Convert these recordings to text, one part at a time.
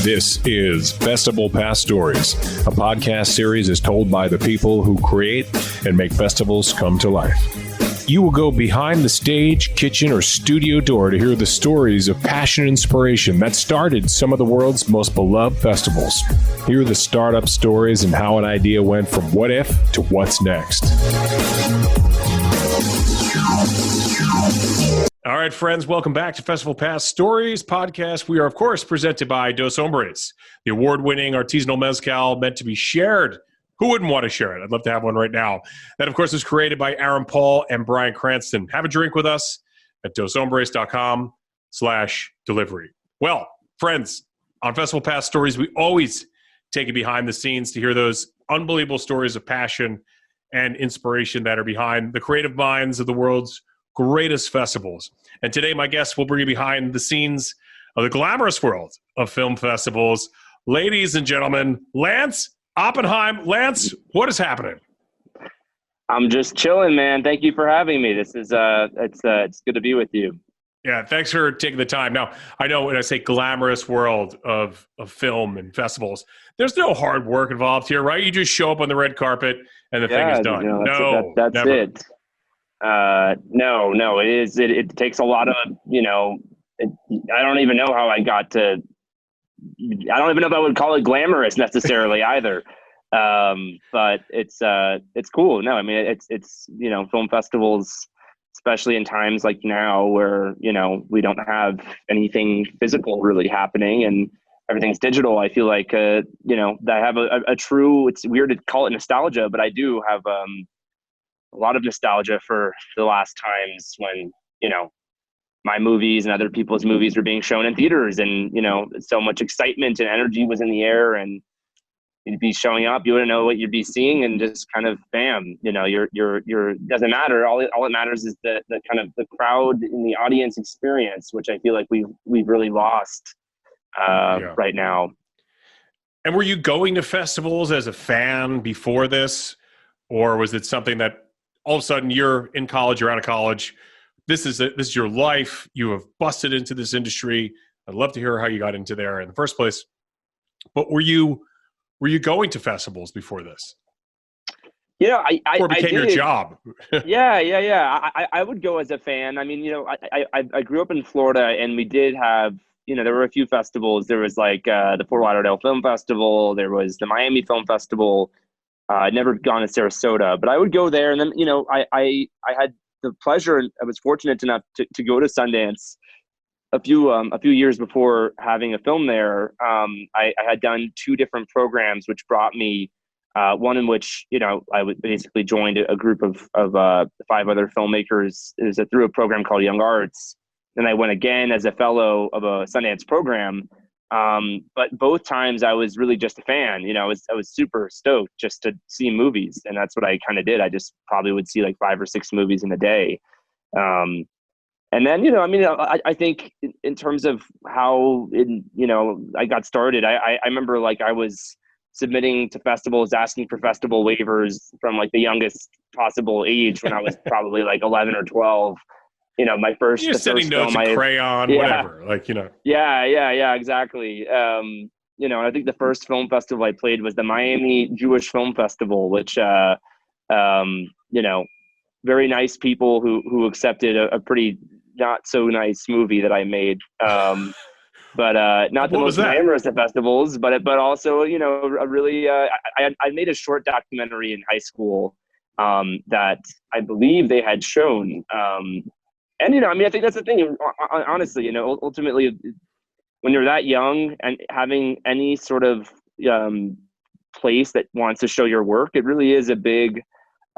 This is festivalPass Stories, a podcast series is told by the people who create and make festivals come to life. You will go behind the stage, kitchen, or studio door to hear the stories of passion and inspiration that started some of the world's most beloved festivals. Hear the startup stories and how an idea went from what if to what's next. All right, friends, welcome back to festivalPass Stories podcast. We are, of course, presented by Dos Hombres, the award-winning artisanal mezcal meant to be shared. Who wouldn't want to share it? I'd love to have one right now. That, of course, is created by Aaron Paul and Brian Cranston. Have a drink with us at doshombres.com/delivery. Well, friends, on festivalPass Stories, we always take it behind the scenes to hear those unbelievable stories of passion and inspiration that are behind the creative minds of the world's greatest festivals. And today, my guests will bring you behind the scenes of the glamorous world of film festivals. Ladies and gentlemen, Lance Oppenheim. Lance, what is happening? I'm just chilling, man. Thank you for having me. This is it's good to be with you. Yeah, thanks for taking the time. Now, I know when I say glamorous world of film and festivals, there's no hard work involved here, right? You just show up on the red carpet and the thing is done. That's never. it. No, it takes a lot of, I don't even know how I got to, I don't even know if I would call it glamorous necessarily either. But it's cool. No, I mean, it's, film festivals, especially in times like now where, we don't have anything physical really happening and everything's digital. I feel like, I have a true, it's weird to call it nostalgia, but I do have, a lot of nostalgia for the last times when, my movies and other people's movies were being shown in theaters and, so much excitement and energy was in the air and you'd be showing up, you wouldn't know what you'd be seeing and just kind of bam, you're doesn't matter. All it matters is the kind of the crowd in the audience experience, which I feel like we've really lost right now. And were you going to festivals as a fan before this, or was it something that all of a sudden you're in college, you're out of college, this is your life, you have busted into this industry? I'd love to hear how you got into there in the first place. But were you going to festivals before this? Or became your job? Yeah. I would go as a fan. I mean, I grew up in Florida and we did have, there were a few festivals. There was like the Fort Lauderdale Film Festival. There was the Miami Film Festival. I'd never gone to Sarasota, but I would go there. And then, I had the pleasure and I was fortunate enough to go to Sundance a few years before having a film there. I had done two different programs, which brought me one in which, I would basically joined a group of 5 other filmmakers. It was through a program called Young Arts. And I went again as a fellow of a Sundance program. But both times I was really just a fan, I was super stoked just to see movies. And that's what I kind of did. I just probably would see like 5 or 6 movies in a day. And then, I think in terms of how, I got started, I remember like I was submitting to festivals, asking for festival waivers from like the youngest possible age when I was probably like 11 or 12. My first, you're sending notes in crayon, whatever, Yeah, exactly. I think the first film festival I played was the Miami Jewish Film Festival, which, very nice people who accepted a pretty not so nice movie that I made. But not the most glamorous of festivals, but also, a really, I made a short documentary in high school that I believe they had shown. And, I think that's the thing, honestly, ultimately, when you're that young and having any sort of place that wants to show your work, it really is a big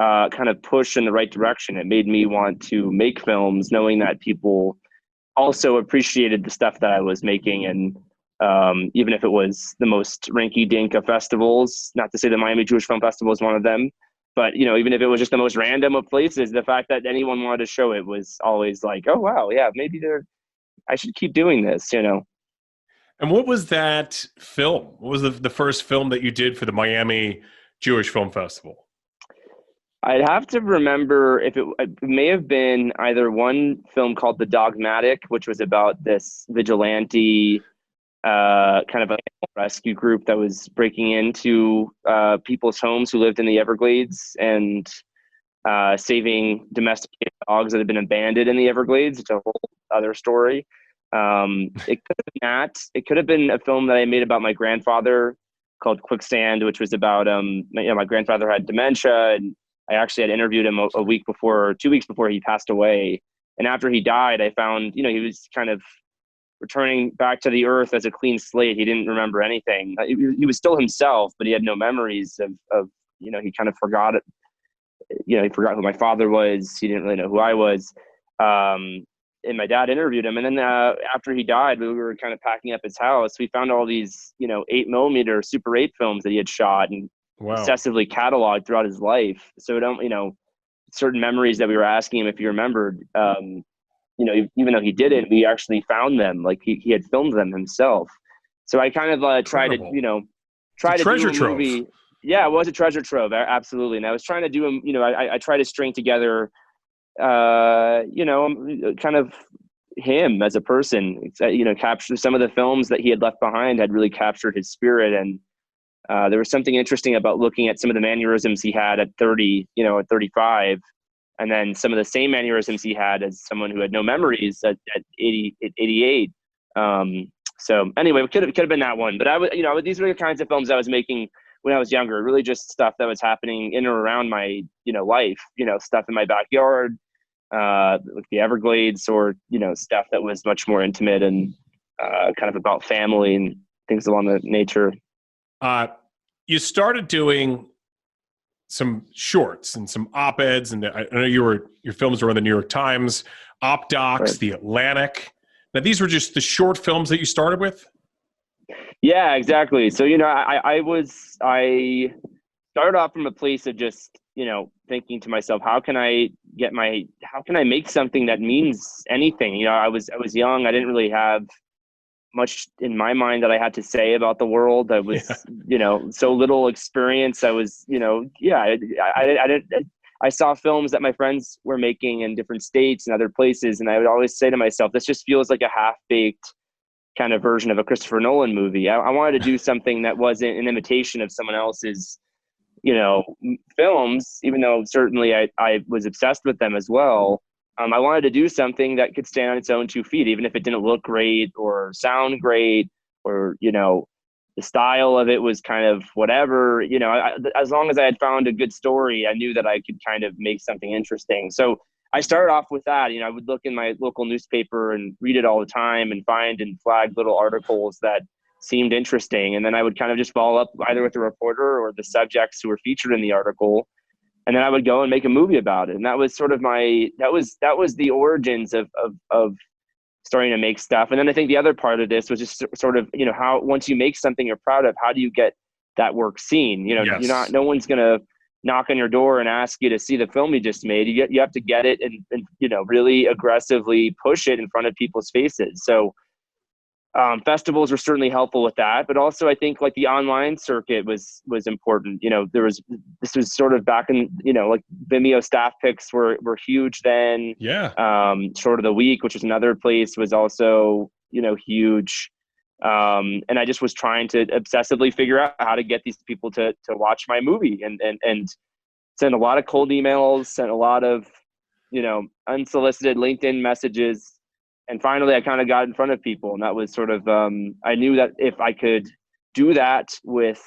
kind of push in the right direction. It made me want to make films, knowing that people also appreciated the stuff that I was making. And even if it was the most rinky-dink of festivals, not to say the Miami Jewish Film Festival is one of them, but, even if it was just the most random of places, the fact that anyone wanted to show it was always like, oh, wow, yeah, maybe I should keep doing this, And what was that film? What was the first film that you did for the Miami Jewish Film Festival? I'd have to remember if it may have been either one film called The Dogmatic, which was about this vigilante kind of a rescue group that was breaking into people's homes who lived in the Everglades and saving domesticated dogs that had been abandoned in the Everglades. It's a whole other story. It could have been that. It could have been a film that I made about my grandfather called Quicksand, which was about my grandfather had dementia, and I actually had interviewed him a week before, 2 weeks before he passed away. And after he died, I found, he was kind of returning back to the earth as a clean slate. He didn't remember anything. He was still himself, but he had no memories of he kind of forgot it. He forgot who my father was. He didn't really know who I was. And my dad interviewed him. And then after he died, we were kind of packing up his house. We found all these, 8mm Super 8 films that he had shot and obsessively cataloged throughout his life. So certain memories that we were asking him if he remembered, even though he didn't, we actually found them. Like he had filmed them himself. So I kind of tried to, try to do a movie. Yeah, it was a treasure trove. Absolutely. And I was trying to do I tried to string together, kind of him as a person, capture some of the films that he had left behind had really captured his spirit. And there was something interesting about looking at some of the mannerisms he had at 30, at 35, and then some of the same mannerisms he had as someone who had no memories at 88. So anyway, it could have been that one, but these were the kinds of films I was making when I was younger, really just stuff that was happening in or around my, life, stuff in my backyard, with the Everglades, or, stuff that was much more intimate and kind of about family and things along that nature. You started doing some shorts and some op-eds, and I know your films were in the New York Times, Op Docs, right. The Atlantic. Now, these were just the short films that you started with? Yeah, exactly. So, I started off from a place of just, thinking to myself, how can I make something that means anything? I was young. I didn't really have much in my mind that I had to say about the world. I was, so little experience. I was, I saw films that my friends were making in different states and other places. And I would always say to myself, this just feels like a half-baked kind of version of a Christopher Nolan movie. I wanted to do something that wasn't an imitation of someone else's, films, even though certainly I was obsessed with them as well. I wanted to do something that could stand on its own 2 feet, even if it didn't look great or sound great, or, the style of it was kind of whatever, as long as I had found a good story, I knew that I could kind of make something interesting. So I started off with that. I would look in my local newspaper and read it all the time and find and flag little articles that seemed interesting. And then I would kind of just follow up either with the reporter or the subjects who were featured in the article. And then I would go and make a movie about it. And that was sort of that was the origins of starting to make stuff. And then I think the other part of this was just sort of, how, once you make something you're proud of, how do you get that work seen? Yes. No one's going to knock on your door and ask you to see the film you just made. You have to get it and really aggressively push it in front of people's faces. So festivals were certainly helpful with that, but also I think like the online circuit was important. This was sort of back in, like Vimeo staff picks were huge then. Yeah. Short of the Week, which was another place, was also, huge. And I just was trying to obsessively figure out how to get these people to watch my movie and send a lot of cold emails, sent a lot of, unsolicited LinkedIn messages. And finally, I kind of got in front of people, and that was sort of, I knew that if I could do that with,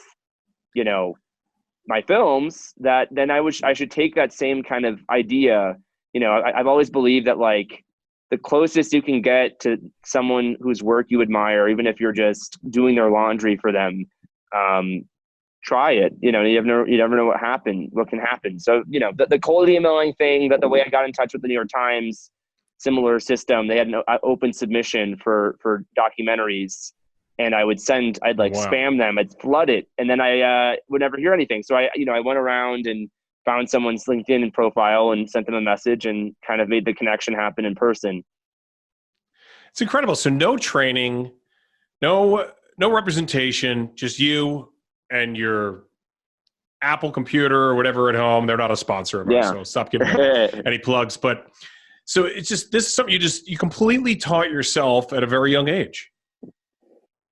my films, that then I should take that same kind of idea. I've always believed that like the closest you can get to someone whose work you admire, even if you're just doing their laundry for them, try it. You never know what can happen. So, the cold emailing thing, that the way I got in touch with the New York Times, similar system. They had an open submission for documentaries, and I'd spam them, I'd flood it, and then I would never hear anything. So I went around and found someone's LinkedIn profile and sent them a message and kind of made the connection happen in person. It's incredible. So no training, no representation, just you and your Apple computer or whatever at home. They're not a sponsor of ours, so stop giving any plugs, but so it's just, this is something you completely taught yourself at a very young age.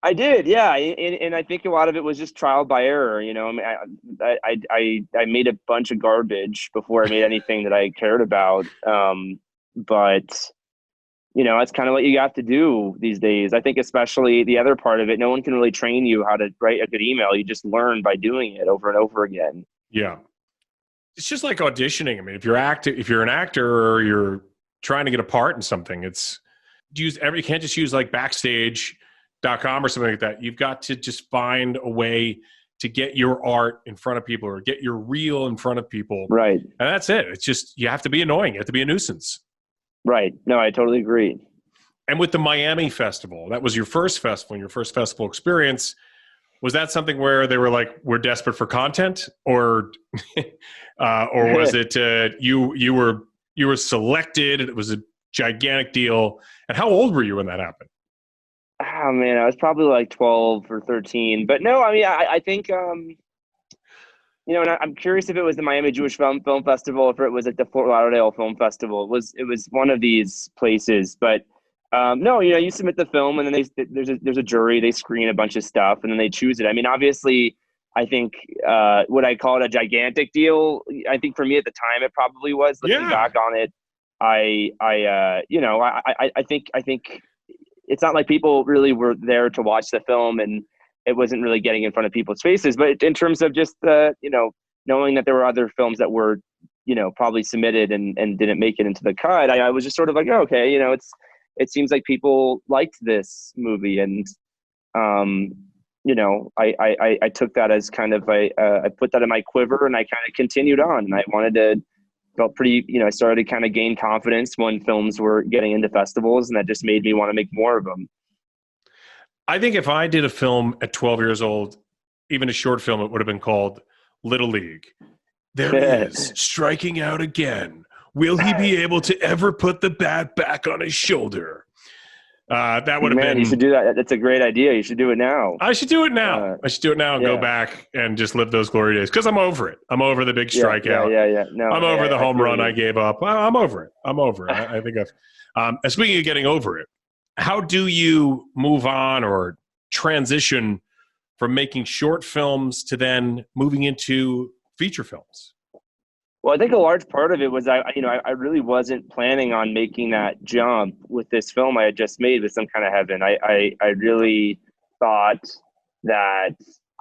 I did, yeah, and I think a lot of it was just trial by error. You know, I mean, I made a bunch of garbage before I made anything that I cared about. But you know, that's kind of what you have to do these days. I think, especially the other part of it, no one can really train you how to write a good email. You just learn by doing it over and over again. Yeah. It's just like auditioning. I mean, if you're an actor or you're trying to get a part in something, you can't just use like backstage.com or something like that. You've got to just find a way to get your art in front of people or get your reel in front of people. Right. And that's it. It's just, you have to be annoying. You have to be a nuisance. Right. No, I totally agree. And with the Miami Festival, that was your first festival and your first festival experience. Was that something where they were like, we're desperate for content, or was it you were selected and it was a gigantic deal? And how old were you when that happened? Oh man, I was probably like 12 or 13. But no, I mean, I think you know, and I'm curious if it was the Miami Jewish Film Festival, if it was at the Fort Lauderdale Film Festival. It was one of these places, but no, you know, you submit the film, and then there's a jury, they screen a bunch of stuff, and then they choose it. I mean, obviously, I think would I call it a gigantic deal? I think for me at the time, it probably was. Looking back on it, you know, I think it's not like people really were there to watch the film, and it wasn't really getting in front of people's faces. But in terms of just you know, knowing that there were other films that were, you know, probably submitted and didn't make it into the cut, I was just sort of like, oh, okay, you know, it seems like people liked this movie, and you know, I took that as kind of I put that in my quiver, and I kind of continued on, and I felt pretty, you know, I started to kind of gain confidence when films were getting into festivals, and that just made me want to make more of them. I think if I did a film at 12 years old, even a short film, it would have been called Little League. There he is, striking out again. Will he be able to ever put the bat back on his shoulder? That would have been. You should do that. That's a great idea. You should do it now. I should do it now. I should do it now and go back and just live those glory days, because I'm over it. I'm over the big strikeout. Yeah. No, I'm over the home run I gave up. I'm over it. I think I've. And speaking of getting over it, how do you move on or transition from making short films to then moving into feature films? Well, I think a large part of it was I really wasn't planning on making that jump with this film I had just made with Some Kind of Heaven. I really thought that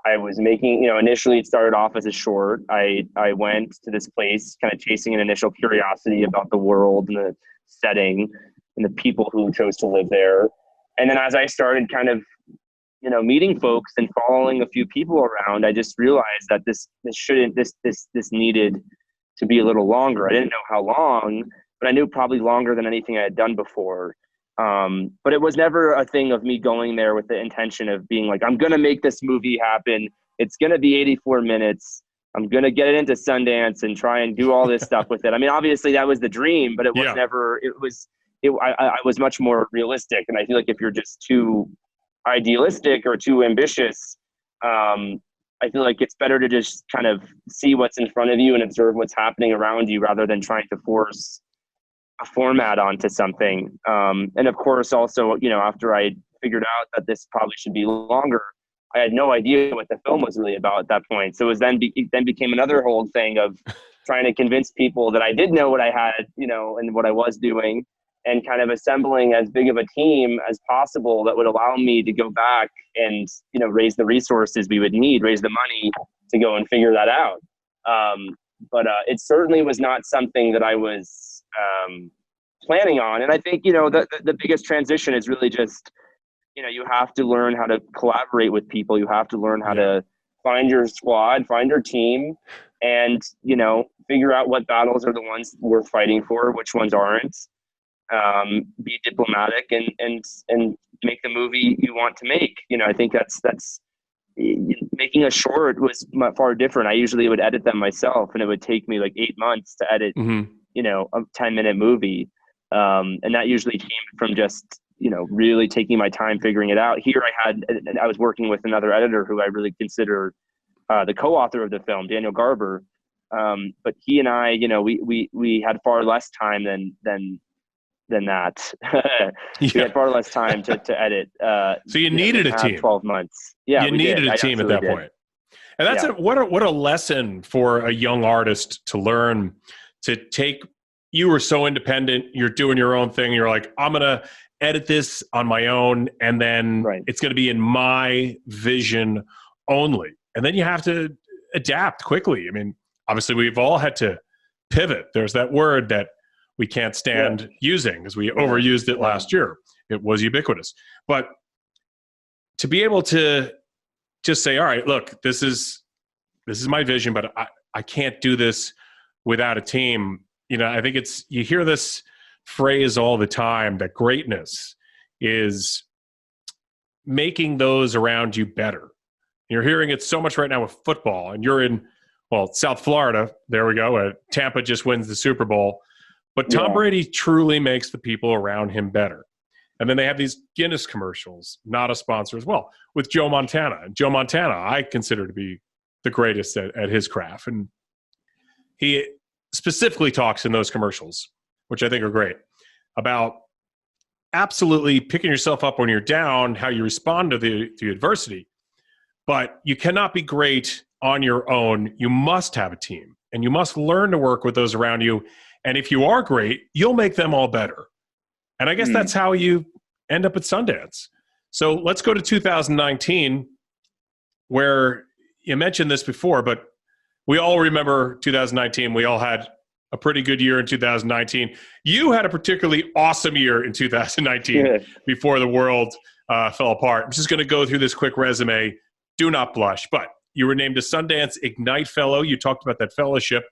I was making, you know, initially it started off as a short. I went to this place kind of chasing an initial curiosity about the world and the setting and the people who chose to live there. And then as I started kind of, you know, meeting folks and following a few people around, I just realized that this needed to be a little longer. I didn't know how long, but I knew probably longer than anything I had done before. But it was never a thing of me going there with the intention of being like, I'm going to make this movie happen. It's going to be 84 minutes. I'm going to get it into Sundance and try and do all this stuff with it. I mean, obviously that was the dream, but it was never, I was much more realistic. And I feel like if you're just too idealistic or too ambitious, I feel like it's better to just kind of see what's in front of you and observe what's happening around you rather than trying to force a format onto something. And of course, also, you know, after I figured out that this probably should be longer, I had no idea what the film was really about at that point. So it was then became another whole thing of trying to convince people that I did know what I had, you know, and what I was doing, and kind of assembling as big of a team as possible that would allow me to go back and, you know, raise the resources we would need, raise the money to go and figure that out. But it certainly was not something that I was planning on. And I think, you know, the biggest transition is really just, you know, you have to learn how to collaborate with people. You have to learn how to find your squad, find your team, and, you know, figure out what battles are the ones worth fighting for, which ones aren't. Be diplomatic and make the movie you want to make. You know, I think that's making a short was far different. I usually would edit them myself, and it would take me like 8 months to edit, you know, a 10-minute movie. And that usually came from just, you know, really taking my time figuring it out. Here I was working with another editor who I really consider the co-author of the film, Daniel Garber. But he and I, you know, we had far less time than than that. We Yeah. had far less time to edit. So you needed a team. 12 months. Yeah, you needed a team at that point. And that's what a lesson for a young artist to learn, to take. You were so independent. You're doing your own thing. You're like, I'm going to edit this on my own, and then it's going to be in my vision only. And then you have to adapt quickly. I mean, obviously, we've all had to pivot. There's that word that we can't stand using because we overused it last year. It was ubiquitous. But to be able to just say, all right, look, this is my vision, but I can't do this without a team. You know, I think you hear this phrase all the time that greatness is making those around you better. You're hearing it so much right now with football, and you're in, South Florida. There we go. Tampa just wins the Super Bowl. But Tom Brady truly makes the people around him better. And then they have these Guinness commercials, not a sponsor as well, with Joe Montana. And Joe Montana, I consider to be the greatest at his craft. And he specifically talks in those commercials, which I think are great, about absolutely picking yourself up when you're down, how you respond to the adversity. But you cannot be great on your own. You must have a team, and you must learn to work with those around you. And if you are great, you'll make them all better. And I guess that's how you end up at Sundance. So let's go to 2019, where you mentioned this before, but we all remember 2019. We all had a pretty good year in 2019. You had a particularly awesome year in 2019 before the world fell apart. I'm just going to go through this quick resume. Do not blush. But you were named a Sundance Ignite Fellow. You talked about that fellowship.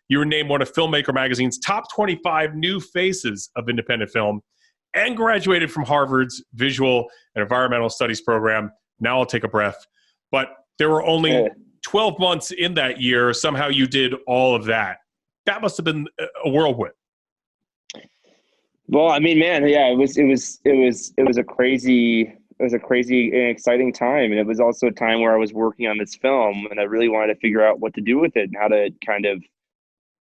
You were named one of Filmmaker magazine's top 25 new faces of independent film, and graduated from Harvard's Visual and Environmental Studies program. Now I'll take a breath. But there were only 12 months in that year. Somehow you did all of that. That must have been a whirlwind. Well, I mean, man, yeah, it was a crazy and exciting time. And it was also a time where I was working on this film, and I really wanted to figure out what to do with it and how to kind of,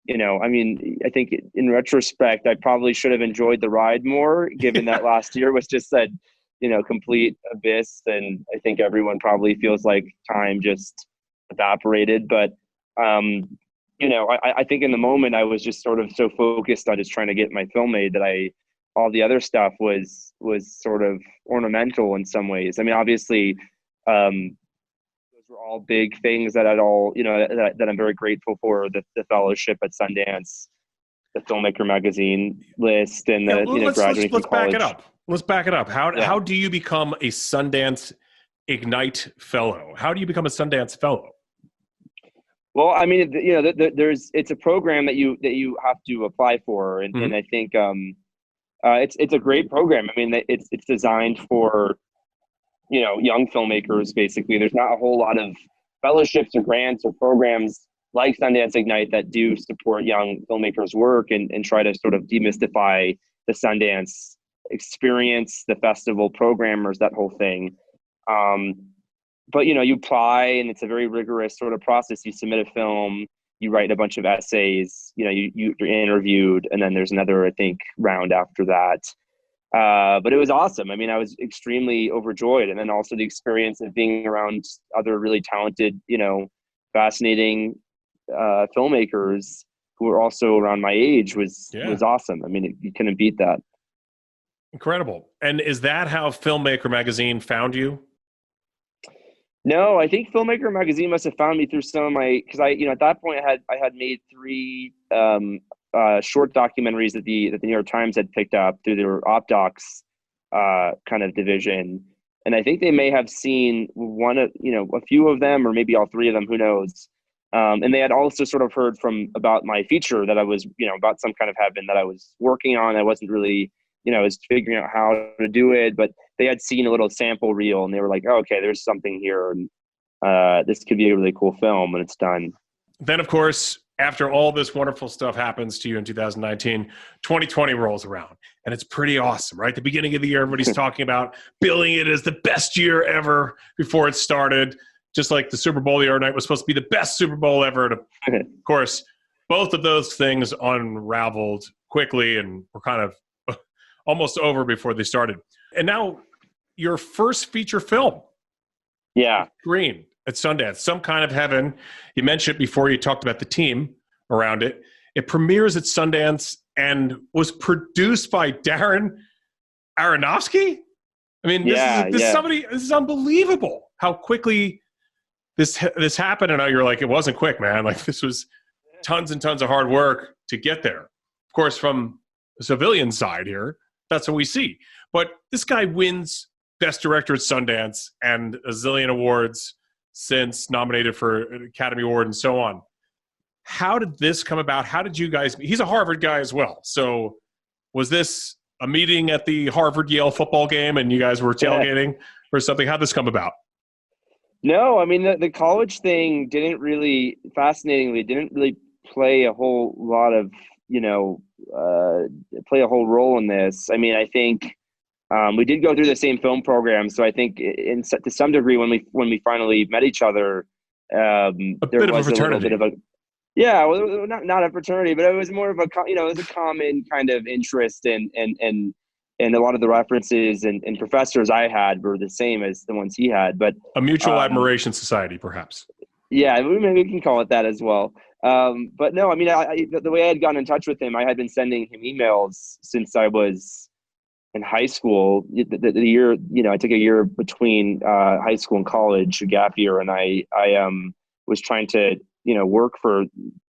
I mean, I think in retrospect, I probably should have enjoyed the ride more, given that last year was just a, complete abyss. And I think everyone probably feels like time just evaporated. But, I think in the moment I was just sort of so focused on just trying to get my film made that all the other stuff was sort of ornamental in some ways. I mean, obviously, those were all big things that that I'm very grateful for, the fellowship at Sundance, the Filmmaker magazine list, and graduating from college. Let's back it up. How do you become a Sundance Ignite Fellow? How do you become a Sundance Fellow? Well, I mean, it's a program that you have to apply for, and I think it's a great program. I mean, it's designed for young filmmakers. Basically, there's not a whole lot of fellowships or grants or programs like Sundance Ignite that do support young filmmakers' work and try to sort of demystify the Sundance experience, the festival programmers, that whole thing. But you apply, and it's a very rigorous sort of process. You submit a film, you write a bunch of essays, you're interviewed, and then there's another, I think, round after that. But it was awesome. I mean, I was extremely overjoyed. And then also the experience of being around other really talented, fascinating filmmakers who were also around my age was awesome. I mean, you couldn't beat that. Incredible. And is that how Filmmaker magazine found you? No, I think Filmmaker magazine must have found me through some of because at that point I had made 3 short documentaries that the New York Times had picked up through their OpDocs kind of division, and I think they may have seen a few of them, or maybe all 3 of them, who knows. And they had also sort of heard about my feature that I was about Some Kind of Heaven that I was working on. I wasn't really I was figuring out how to do it, but they had seen a little sample reel, and they were like, oh, okay, there's something here, and this could be a really cool film when it's done. Then, of course, after all this wonderful stuff happens to you in 2019, 2020 rolls around, and it's pretty awesome, right? The beginning of the year, everybody's talking about billing it as the best year ever before it started, just like the Super Bowl the other night was supposed to be the best Super Bowl ever. And of course, both of those things unraveled quickly and were kind of almost over before they started. And now your first feature film. Yeah. Green at Sundance, Some Kind of Heaven. You mentioned it before, you talked about the team around it. It premieres at Sundance and was produced by Darren Aronofsky. I mean, this is unbelievable how quickly this happened. And you're like, it wasn't quick, man. Like, this was tons and tons of hard work to get there. Of course, from the civilian side here, that's what we see. But this guy wins Best Director at Sundance and a zillion awards since, nominated for an Academy Award and so on. How did this come about? How did you guys meet? He's a Harvard guy as well. So was this a meeting at the Harvard-Yale football game and you guys were tailgating or something? How'd this come about? No, I mean, the college thing fascinatingly, didn't really play a whole lot of, play a whole role in this. I mean, I think we did go through the same film program. So I think to some degree, when we finally met each other, there was a little bit of a, well, not a fraternity, but it was more of a, it was a common kind of interest and a lot of the references and professors I had were the same as the ones he had, but a mutual admiration society, perhaps. Yeah, maybe we can call it that as well. But no, I mean, the way I had gotten in touch with him, I had been sending him emails since I was in high school. The year, I took a year between high school and college, a gap year, and I was trying to work for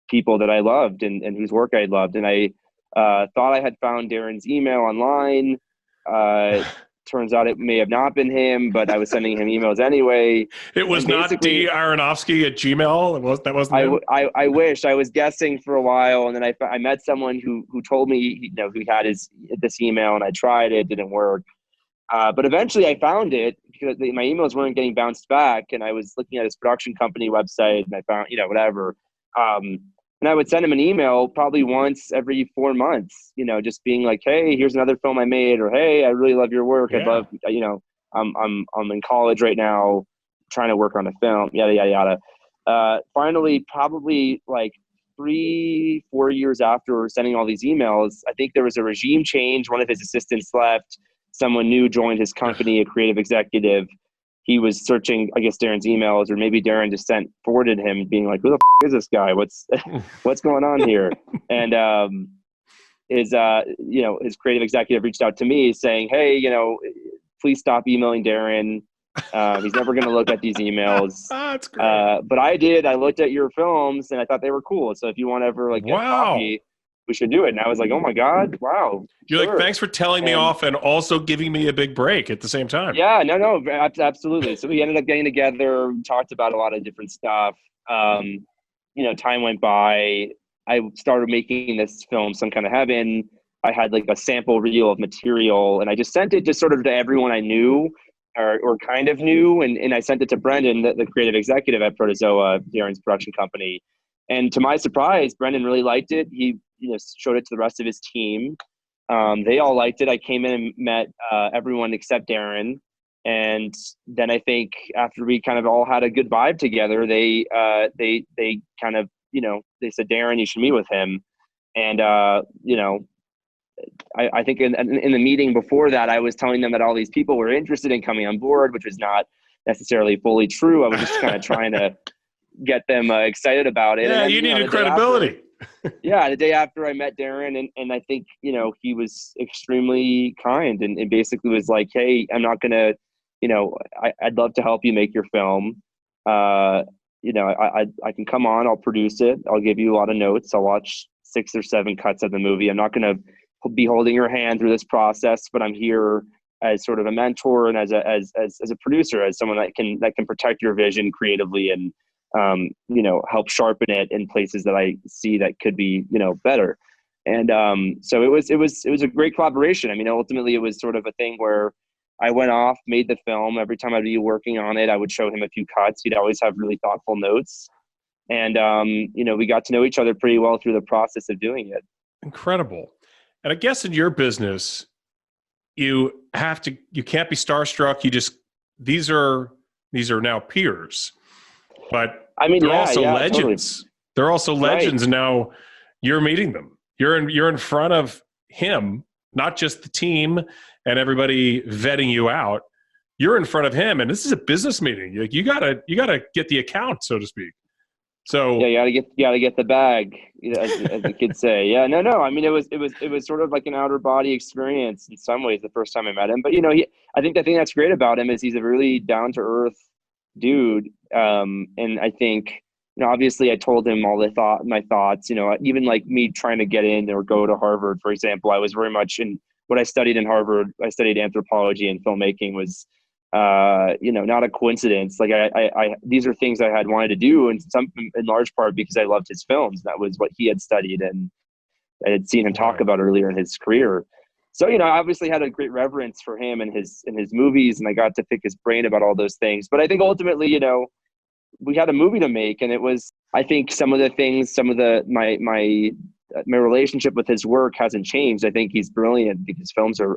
people that I loved and whose work I loved. And I thought I had found Darren's email online. Turns out it may have not been him, but I was sending him emails anyway. It was not D. Aronofsky at Gmail. That wasn't him? I wish. I was guessing for a while, and then I met someone who told me who had this email, and I tried it, didn't work. But eventually I found it because my emails weren't getting bounced back, and I was looking at his production company website, and I found whatever. And I would send him an email probably once every 4 months, just being like, hey, here's another film I made, or hey, I really love your work. Yeah. I'd love, I'm in college right now trying to work on a film, yada, yada, yada. Finally, probably like 3-4 years after sending all these emails, I think there was a regime change. One of his assistants left. Someone new joined his company, a creative executive. He was searching, I guess, Darren's emails, or maybe Darren just forwarded him being like, who the is this guy? What's going on here? And his creative executive reached out to me saying, hey, please stop emailing Darren. He's never going to look at these emails. That's great. But I did. I looked at your films and I thought they were cool. So if you want to ever get a copy, we should do it. And I was like, oh my God, wow. You're like, thanks for telling me off and also giving me a big break at the same time. Yeah, no, absolutely. So we ended up getting together, talked about a lot of different stuff. Time went by. I started making this film, Some Kind of Heaven. I had like a sample reel of material, and I just sent it just sort of to everyone I knew or kind of knew. And I sent it to Brendan, the creative executive at Protozoa, Darren's production company. And to my surprise, Brendan really liked it. He showed it to the rest of his team. They all liked it. I came in and met everyone except Darren. And then I think after we kind of all had a good vibe together, they kind of, they said, Darren, you should meet with him. And, I think in the meeting before that, I was telling them that all these people were interested in coming on board, which was not necessarily fully true. I was just kind of trying to get them excited about it. Yeah, and then, you needed credibility. The day after I met Darren, and I think, he was extremely kind and basically was like, hey, I'm not going to, I'd love to help you make your film. I can come on, I'll produce it. I'll give you a lot of notes. I'll watch 6 or 7 cuts of the movie. I'm not going to be holding your hand through this process, but I'm here as sort of a mentor and as a producer, as someone that can protect your vision creatively and, help sharpen it in places that I see that could be, better. And so it was a great collaboration. I mean, ultimately it was sort of a thing where I went off, made the film. Every time I'd be working on it, I would show him a few cuts. He'd always have really thoughtful notes. And, we got to know each other pretty well through the process of doing it. Incredible. And I guess in your business, you can't be starstruck. These are now peers, but I mean, they're also legends. Totally. They're also legends. Right. And now you're meeting them. You're in front of him, not just the team and everybody vetting you out. You're in front of him, and this is a business meeting. You gotta get the account, so to speak. So yeah, you gotta get the bag, as the kids say. Yeah, no. I mean, it was sort of like an outer body experience in some ways the first time I met him. But I think the thing that's great about him is he's a really down to earth dude. And I think, obviously I told him all my thoughts. Even like me trying to get in or go to Harvard, for example, I was very much in what I studied in Harvard. I studied anthropology, and filmmaking was not a coincidence. Like I these are things I had wanted to do, and in large part because I loved his films. That was what he had studied, and I had seen him talk about earlier in his career. So, I obviously had a great reverence for him and his movies, and I got to pick his brain about all those things. But I think ultimately, we had a movie to make, and it was, I think my relationship with his work hasn't changed. I think he's brilliant because his films are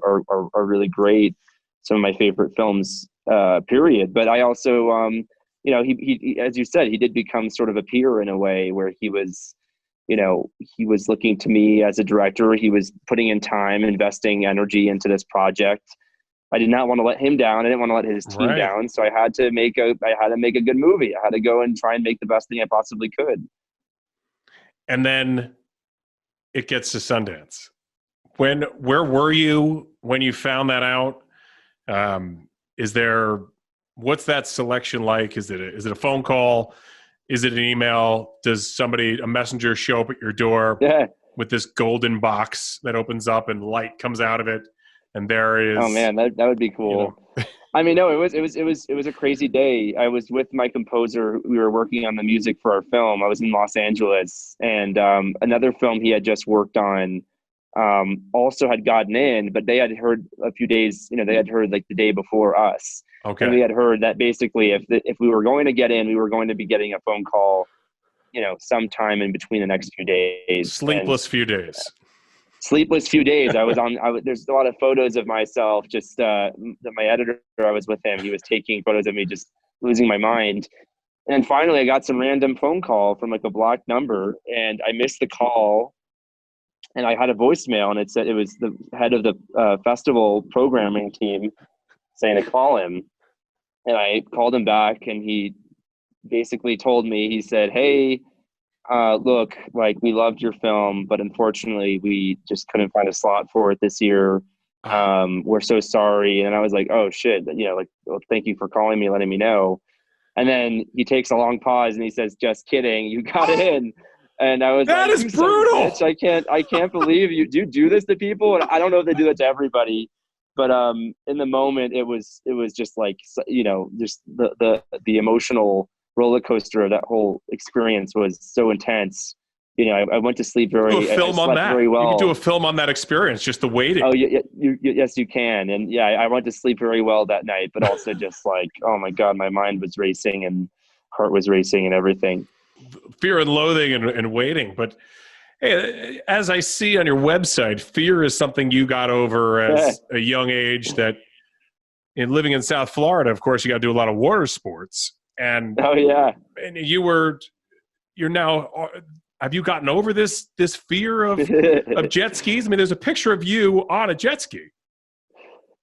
really great. Some of my favorite films, period. But I also, he, as you said, he did become sort of a peer in a way where he was looking to me as a director. He was putting in time, investing energy into this project. I did not want to let him down. I didn't want to let his team down. So I had to make a good movie. I had to go and try and make the best thing I possibly could. And then it gets to Sundance. Where were you when you found that out? What's that selection like? Is it a phone call? Is it an email? Does a messenger show up at your door with this golden box that opens up and light comes out of it? And there is. Oh man, that would be cool. I mean, no, it was a crazy day. I was with my composer. We were working on the music for our film. I was in Los Angeles, and another film he had just worked on also had gotten in, but they had heard a few days. They had heard like the day before us. Okay. And we had heard that basically if we were going to get in, we were going to be getting a phone call, sometime in between the next few days. Sleepless few days. There's a lot of photos of myself, just my editor, I was with him. He was taking photos of me just losing my mind. And finally I got some random phone call from like a blocked number, and I missed the call. And I had a voicemail, and it said it was the head of the festival programming team saying to call him. And I called him back, and he basically told me, he said, "Hey, look, like, we loved your film, but unfortunately we just couldn't find a slot for it this year. We're so sorry." And I was like, oh shit, well, thank you for calling me, letting me know. And then he takes a long pause and he says, "Just kidding, you got in." And I was that like, is brutal. Bitch, I can't believe you do this to people. And I don't know if they do that to everybody, but in the moment it was just like, just the emotional roller coaster of that whole experience was so intense. I went to sleep very well. You can do a film on that experience, just the waiting. Oh, yes, you can. And yeah, I went to sleep very well that night, but also just like, oh my God, my mind was racing and heart was racing and everything. Fear and loathing and waiting. But hey, as I see on your website, fear is something you got over as a young age. That in living in South Florida, of course, you got to do a lot of water sports. And oh yeah, and you're now. Have you gotten over this fear of jet skis? I mean, there's a picture of you on a jet ski.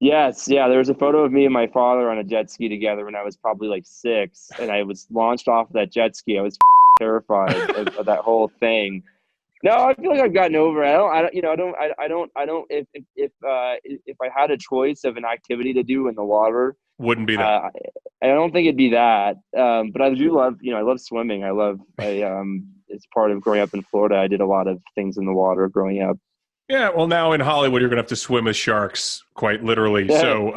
Yes, yeah. There was a photo of me and my father on a jet ski together when I was probably like 6, and I was launched off that jet ski. I was terrified of that whole thing. No, I feel like I've gotten over it. If I had a choice of an activity to do in the water, wouldn't be that. I don't think it'd be that. But I do love, I love swimming. It's part of growing up in Florida. I did a lot of things in the water growing up. Yeah, well, now in Hollywood, you're going to have to swim with sharks, quite literally, so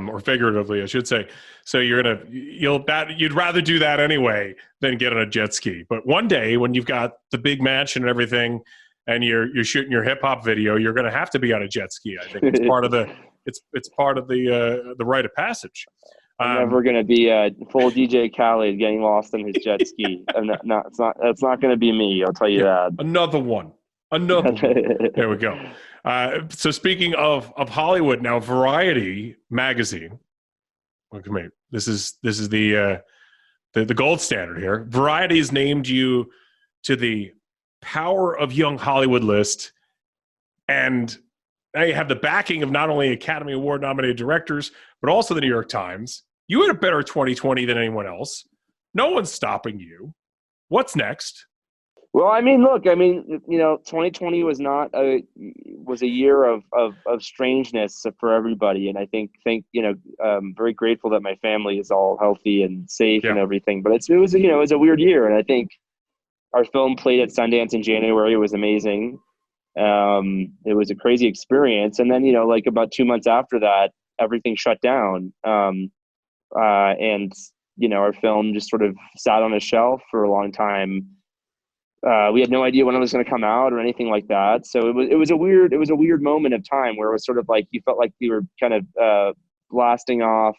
or figuratively, I should say. So you'd rather do that anyway than get on a jet ski. But one day, when you've got the big mansion and everything, and you're shooting your hip hop video, you're going to have to be on a jet ski. I think it's part of the rite of passage. I'm never going to be a full DJ Khaled getting lost on his jet ski. That's not going to be me. I'll tell you that. Another one. There we go. So speaking of Hollywood now, Variety magazine. Look at me. This is the gold standard here. Variety's named you to the Power of Young Hollywood list, and Now you have the backing of not only Academy Award nominated directors, but also the New York Times. You had a better 2020 than anyone else. No one's stopping you. What's next? Well, I mean, look, 2020 was a year of strangeness for everybody. And I think, very grateful that my family is all healthy and safe and everything, but it was a weird year. And I think our film played at Sundance in January. It was amazing. It was a crazy experience. And then, like about 2 months after that, everything shut down. And our film just sort of sat on a shelf for a long time. We had no idea when it was going to come out or anything like that. So it was a weird moment of time where it was sort of like you felt like you were kind of blasting off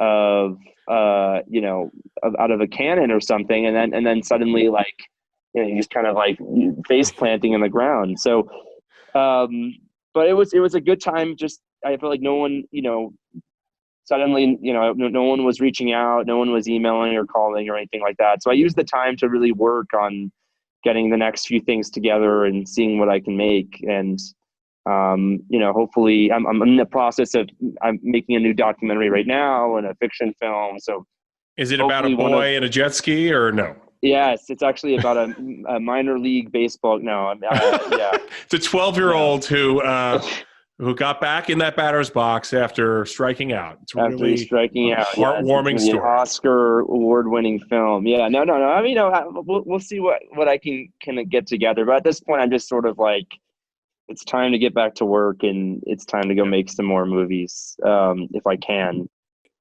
of out of a cannon or something, and then suddenly like you just kind of like face planting in the ground. So, but it was a good time. Just I felt like no one suddenly no one was reaching out, no one was emailing or calling or anything like that. So I used the time to really work on getting the next few things together and seeing what I can make. And, hopefully I'm in the process of, I'm making a new documentary right now and a fiction film. So is it about a boy and a jet ski or no? Yes, it's actually about a minor league baseball. No, yeah. It's a 12-year-old who got back in that batter's box after striking out. It's really striking out. Heartwarming story. An Oscar award-winning film. Yeah, no. I mean, we'll see what I can get together. But at this point, I'm just sort of like, it's time to get back to work and it's time to go make some more movies if I can.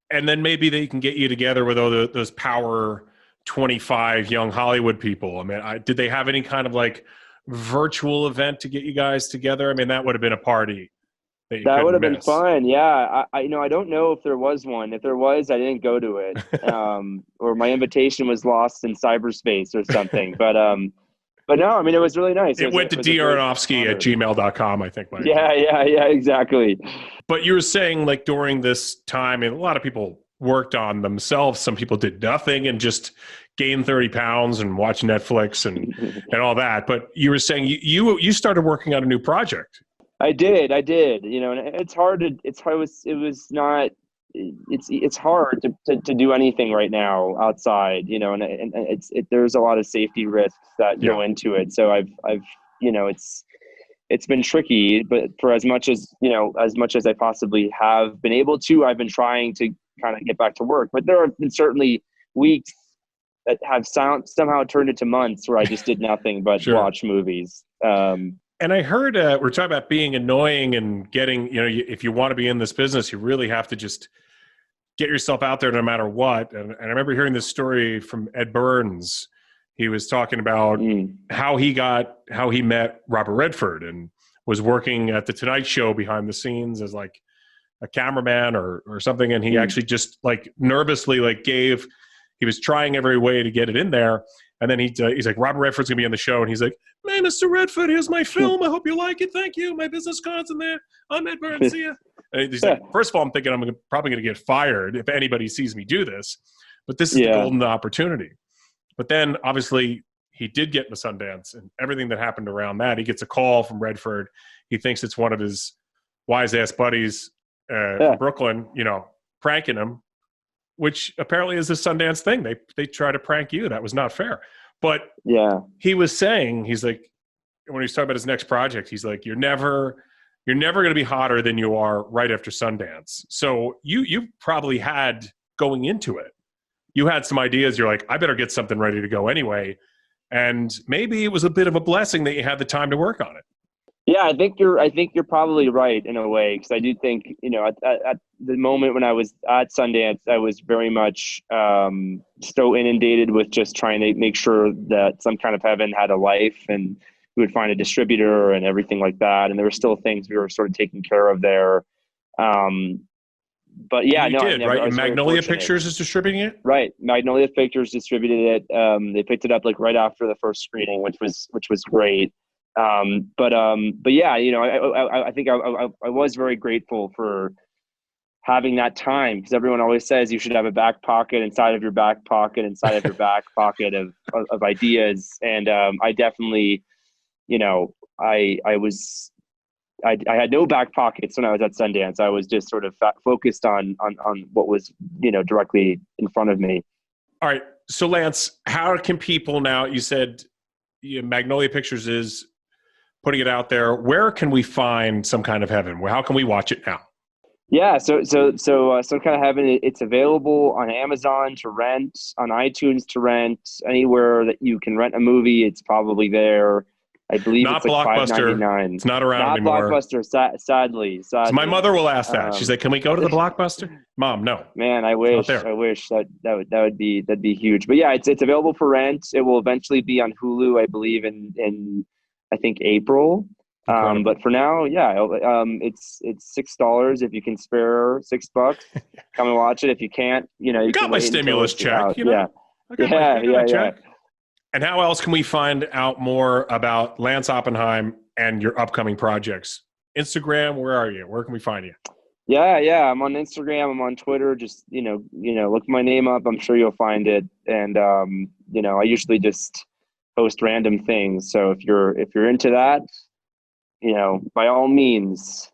And then maybe they can get you together with all those Power 25 young Hollywood people. I mean, did they have any kind of like virtual event to get you guys together? I mean, that would have been a party. That would have been fun. Yeah. I don't know if there was one. If there was, I didn't go to it. Or my invitation was lost in cyberspace or something. But no, I mean, it was really nice. It went to draronofsky@gmail.com, I think. Yeah, exactly. But you were saying like during this time, and a lot of people worked on themselves. Some people did nothing and just gained 30 pounds and watched Netflix and all that. But you were saying you started working on a new project. I did, and it's hard it's hard to do anything right now outside, and there's a lot of safety risks that go into it. So I've it's been tricky, but for as much as I possibly have been able to, I've been trying to kind of get back to work. But there have been certainly weeks that have somehow turned into months where I just did nothing but watch movies. And I heard we're talking about being annoying and getting, if you want to be in this business, you really have to just get yourself out there no matter what. And I remember hearing this story from Ed Burns. He was talking about how he met Robert Redford and was working at the Tonight Show behind the scenes as like a cameraman or something. And he actually just like nervously he was trying every way to get it in there. And then he's like, Robert Redford's going to be on the show. And he's like, hey, Mr. Redford, here's my film. I hope you like it. Thank you. My business card's in there. I'm Ed Burns. See ya. And he's like, first of all, I'm thinking I'm probably going to get fired if anybody sees me do this. But this is the golden opportunity. But then, obviously, he did get into Sundance and everything that happened around that. He gets a call from Redford. He thinks it's one of his wise-ass buddies from Brooklyn, pranking him, which apparently is a Sundance thing. They try to prank you. That was not fair. But he was saying, he's like, when he's talking about his next project, he's like, you're never going to be hotter than you are right after Sundance. So you probably had going into it, you had some ideas. You're like, I better get something ready to go anyway. And maybe it was a bit of a blessing that you had the time to work on it. Yeah, I think you're probably right in a way, because I do think at the moment when I was at Sundance, I was very much so inundated with just trying to make sure that Some Kind of Heaven had a life, and we would find a distributor and everything like that. And there were still things we were sort of taking care of there. But yeah, you did, right? And Magnolia Pictures is distributing it, right? Magnolia Pictures distributed it. They picked it up like right after the first screening, which was great. But yeah, I think I was very grateful for having that time, because everyone always says you should have a back pocket inside of your back pocket inside of your back pocket of ideas. And I definitely, I was I had no back pockets when I was at Sundance. I was just sort of focused on what was, directly in front of me. All right. So Lance, how can people now, you said Magnolia Pictures is putting it out there. Where can we find Some Kind of Heaven? How can we watch it now? Yeah. So Some Kind of Heaven, it's available on Amazon to rent, on iTunes to rent, anywhere that you can rent a movie. It's probably there. I believe not it's like Blockbuster. $5.99. It's not around not anymore. Blockbuster, sadly. So my mother will ask that. She's like, "Can we go to the Blockbuster?" Mom, no. Man, I wish that'd be huge. But yeah, it's available for rent. It will eventually be on Hulu, I believe, in I think April. But for now, yeah, it's $6 if you can spare $6. Come and watch it. If you can't, you got my stimulus check. Yeah. I got my check. And how else can we find out more about Lance Oppenheim and your upcoming projects? Instagram, where are you? Where can we find you? Yeah. I'm on Instagram. I'm on Twitter. Just, look my name up. I'm sure you'll find it. And, I usually just post random things. So if you're into that, by all means,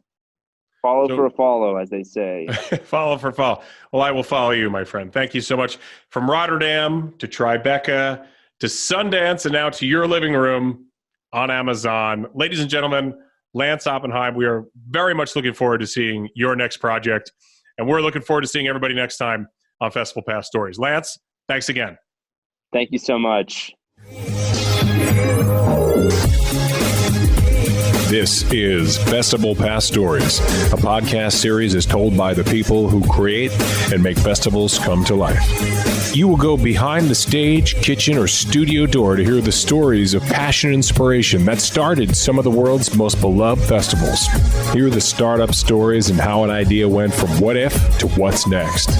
follow for a follow, as they say. Follow for follow. Well, I will follow you, my friend. Thank you so much. From Rotterdam to Tribeca to Sundance, and now to your living room on Amazon. Ladies and gentlemen, Lance Oppenheim, we are very much looking forward to seeing your next project, and we're looking forward to seeing everybody next time on festivalPass Stories. Lance, thanks again. Thank you so much. This is festivalPass Stories, a podcast series is told by the people who create and make festivals come to life. You will go behind the stage, kitchen, or studio door to hear the stories of passion and inspiration that started some of the world's most beloved festivals. Hear the startup stories and how an idea went from what if to what's next.